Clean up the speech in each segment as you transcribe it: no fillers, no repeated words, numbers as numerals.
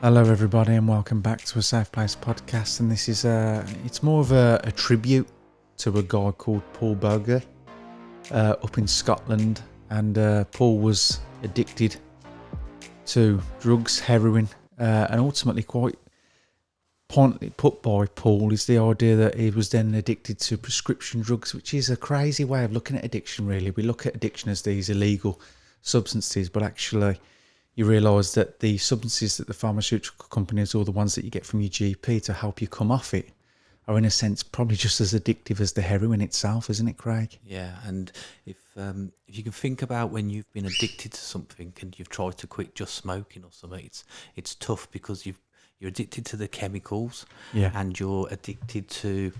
Hello everybody and welcome back to a Safe Place podcast, and this is it's more of a tribute to a guy called Paul Boggie up in Scotland, and Paul was addicted to drugs, heroin, and ultimately quite pointedly put by Paul is the idea that he was then addicted to prescription drugs, which is a crazy way of looking at addiction. Really, we look at addiction as these illegal substances, but actually you realise that the substances that the pharmaceutical companies, or the ones that you get from your GP to help you come off it, are in a sense probably just as addictive as the heroin itself, isn't it, Craig? Yeah, and if you can think about when you've been addicted to something and you've tried to quit just smoking or something, it's tough because you're addicted to the chemicals, Yeah. and you're addicted to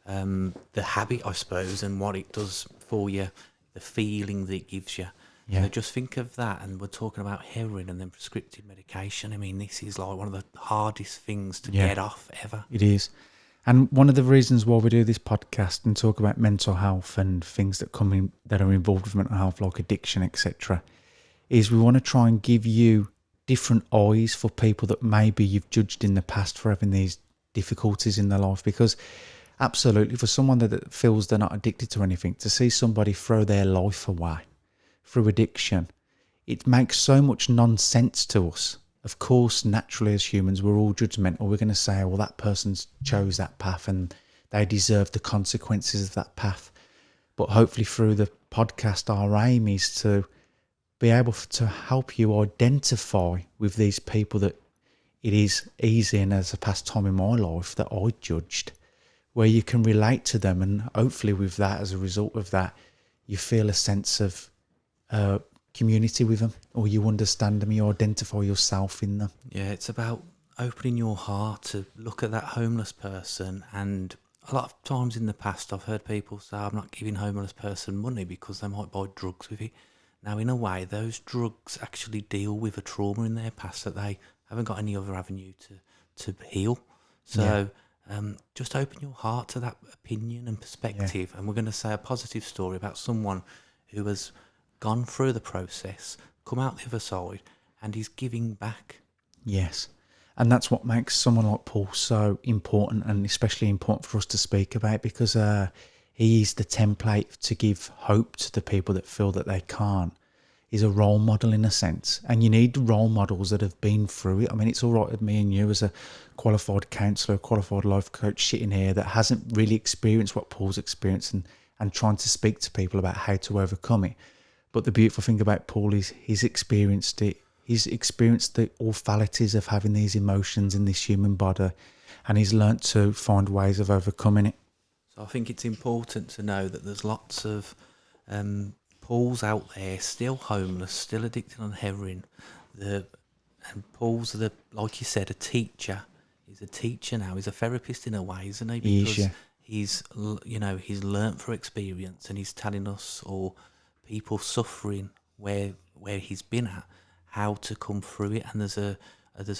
the habit, I suppose, and what it does for you, the feeling that it gives you. Yeah. So just think of that, and we're talking about heroin and then prescriptive medication. I mean, this is like one of the hardest things to get off ever. It is. And one of the reasons why we do this podcast and talk about mental health and things that come in that are involved with mental health, like addiction, etc., is we want to try and give you different eyes for people that maybe you've judged in the past for having these difficulties in their life. Because absolutely, for someone that feels they're not addicted to anything, to see somebody throw their life away through addiction, it makes so much nonsense to us. Of course, naturally as humans, we're all judgmental. We're going to say, well, that person's chose that path and they deserve the consequences of that path. But hopefully through the podcast, our aim is to be able to help you identify with these people that it is easy, and as a past time in my life that I judged, where you can relate to them, and hopefully with that, as a result of that, you feel a sense of community with them, or you understand them, you identify yourself in them. Yeah, it's about opening your heart to look at that homeless person. And a lot of times in the past, I've heard people say, I'm not giving homeless person money because they might buy drugs with it. Now, in a way, those drugs actually deal with a trauma in their past that they haven't got any other avenue to heal. So just open your heart to that opinion and perspective. And we're going to say a positive story about someone who has gone through the process, come out the other side, and he's giving back. Yes. And that's what makes someone like Paul so important, and especially important for us to speak about, because he is the template to give hope to the people that feel that they can't. He's a role model in a sense, and you need role models that have been through it. I mean, it's all right with me and you as a qualified counsellor, qualified life coach sitting here that hasn't really experienced what Paul's experienced, and trying to speak to people about how to overcome it. But the beautiful thing about Paul is he's experienced it. He's experienced the awfulities of having these emotions in this human body, and he's learnt to find ways of overcoming it. So I think it's important to know that there's lots of Pauls out there still homeless, still addicted on heroin. And Paul's, like you said, a teacher. He's a teacher now. He's a therapist in a way, isn't he? Because he's learnt through experience, and he's telling us, or people suffering where he's been at, how to come through it. And there's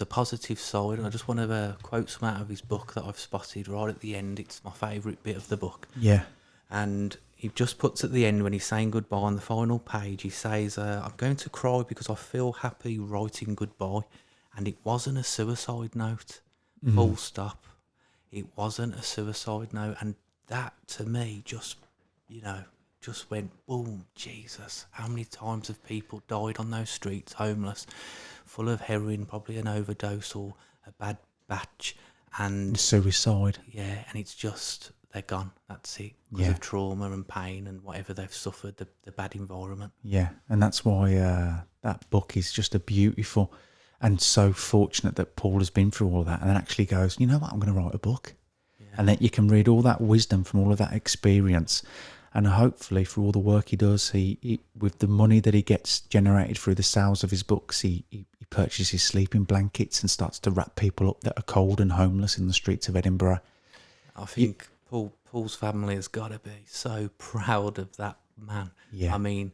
a positive side, and I just want to quote some out of his book that I've spotted right at the end. It's my favourite bit of the book. Yeah. And he just puts at the end, when he's saying goodbye on the final page, he says, I'm going to cry because I feel happy writing goodbye, and it wasn't a suicide note. Full stop. It wasn't a suicide note. And that to me just went boom. Jesus, how many times have people died on those streets, homeless, full of heroin, probably an overdose or a bad batch, and suicide. Yeah, and it's just, they're gone. That's it, because of trauma and pain and whatever they've suffered, the bad environment. Yeah, and that's why that book is just a beautiful, and so fortunate that Paul has been through all of that and then actually goes, you know what, I'm going to write a book. And that you can read all that wisdom from all of that experience. And hopefully through all the work he does, he with the money that he gets generated through the sales of his books, he purchases sleeping blankets and starts to wrap people up that are cold and homeless in the streets of Edinburgh. I think Paul's family has got to be so proud of that man. Yeah. I mean,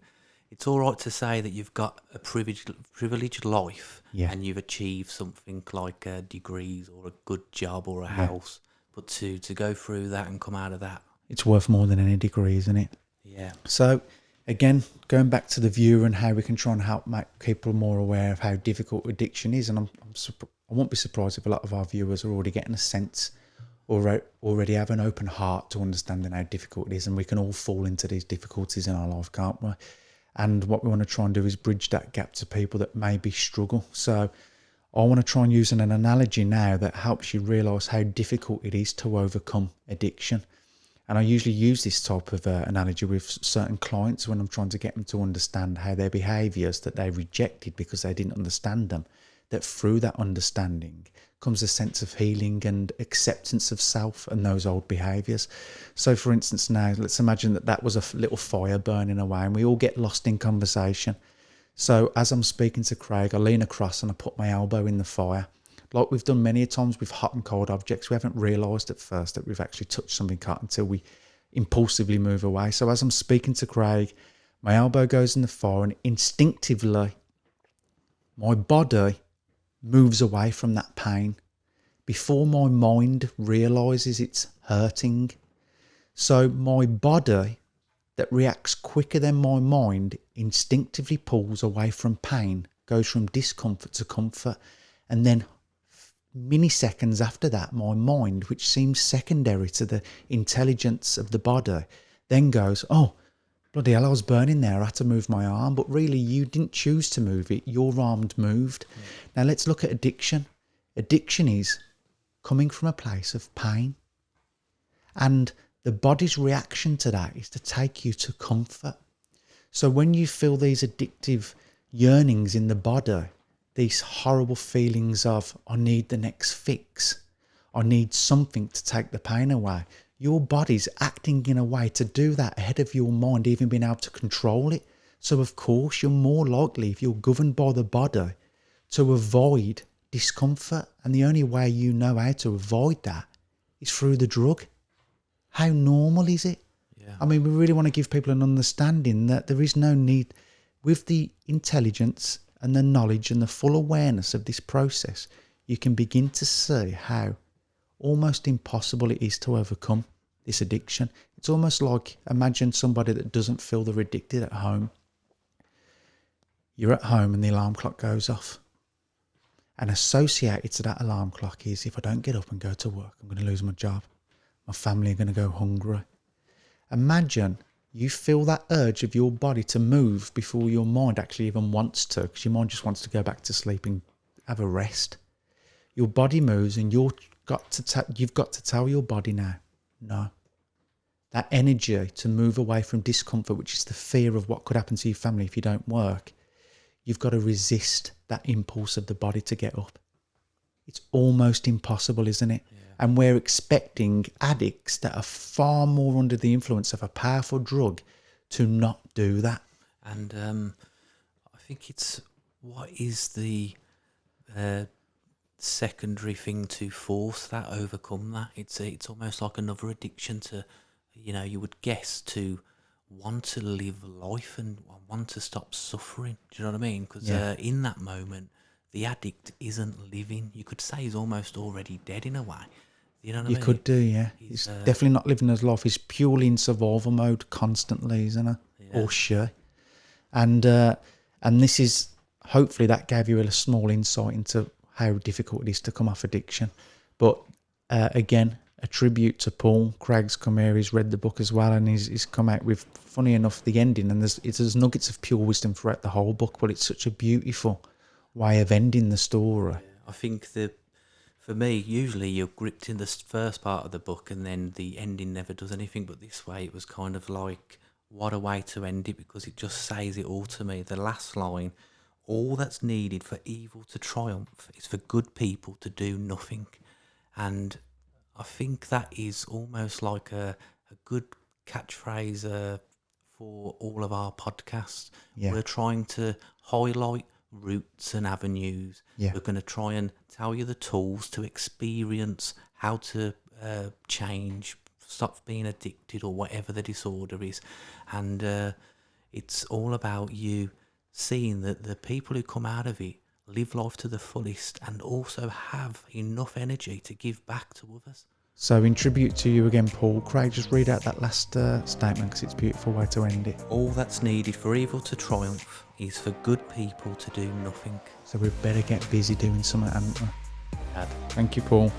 it's all right to say that you've got a privileged life, and you've achieved something like degrees or a good job or a house, but to go through that and come out of that, it's worth more than any degree, isn't it? Yeah. So, again, going back to the viewer and how we can try and help make people more aware of how difficult addiction is, and I'm I won't be surprised if a lot of our viewers are already getting a sense or already have an open heart to understanding how difficult it is, and we can all fall into these difficulties in our life, can't we? And what we want to try and do is bridge that gap to people that maybe struggle. So I want to try and use an analogy now that helps you realise how difficult it is to overcome addiction. And I usually use this type of analogy with certain clients when I'm trying to get them to understand how their behaviours that they rejected because they didn't understand them, that through that understanding comes a sense of healing and acceptance of self and those old behaviours. So for instance now, let's imagine that was a little fire burning away and we all get lost in conversation. So as I'm speaking to Craig, I lean across and I put my elbow in the fire. Like we've done many times with hot and cold objects, we haven't realised at first that we've actually touched something hot until we impulsively move away. So as I'm speaking to Craig, my elbow goes in the fire and instinctively my body moves away from that pain before my mind realises it's hurting. So my body that reacts quicker than my mind instinctively pulls away from pain, goes from discomfort to comfort, and then milliseconds after that, my mind, which seems secondary to the intelligence of the body, then goes, oh, bloody hell, I was burning there, I had to move my arm. But really, you didn't choose to move it, your arm moved. Now let's look at addiction. Addiction is coming from a place of pain. And the body's reaction to that is to take you to comfort. So when you feel these addictive yearnings in the body, these horrible feelings of, I need the next fix, I need something to take the pain away, your body's acting in a way to do that ahead of your mind even being able to control it. So of course you're more likely, if you're governed by the body, to avoid discomfort. And the only way you know how to avoid that is through the drug. How normal is it? Yeah. I mean, we really want to give people an understanding that there is no need, with the intelligence and the knowledge and the full awareness of this process, you can begin to see how almost impossible it is to overcome this addiction. It's almost like, imagine somebody that doesn't feel they're addicted at home. You're at home and the alarm clock goes off. And associated to that alarm clock is, if I don't get up and go to work, I'm going to lose my job. My family are going to go hungry. Imagine you feel that urge of your body to move before your mind actually even wants to, because your mind just wants to go back to sleep and have a rest. Your body moves and you've got to tell your body now, no. That energy to move away from discomfort, which is the fear of what could happen to your family if you don't work, you've got to resist that impulse of the body to get up. It's almost impossible, isn't it? Yeah. And we're expecting addicts that are far more under the influence of a powerful drug to not do that. And I think it's, what is the secondary thing to force that, overcome that? It's almost like another addiction to, you would guess, to want to live life and want to stop suffering. Do you know what I mean? Because in that moment, the addict isn't living. You could say he's almost already dead in a way. You know what I mean? You could do, yeah. He's definitely not living his life. He's purely in survival mode constantly, isn't he? Yeah. Or she. And this is, hopefully that gave you a small insight into how difficult it is to come off addiction. But again, a tribute to Paul. Craig's come here, he's read the book as well, and he's come out with, funny enough, the ending. And there's nuggets of pure wisdom throughout the whole book, but it's such a beautiful way of ending the story. Yeah, I think for me, usually you're gripped in the first part of the book and then the ending never does anything, but this way it was kind of like, what a way to end it, because it just says it all to me. The last line, all that's needed for evil to triumph is for good people to do nothing. And I think that is almost like a good catchphrase for all of our podcasts. Yeah. We're trying to highlight routes and avenues. Yeah. We're going to try and tell you the tools to experience how to change, stop being addicted or whatever the disorder is. And it's all about you seeing that the people who come out of it live life to the fullest and also have enough energy to give back to others. So in tribute to you again, Paul, Craig, just read out that last statement, because it's a beautiful way to end it. All that's needed for evil to triumph is for good people to do nothing. So we better get busy doing something, haven't we? had. Thank you, Paul.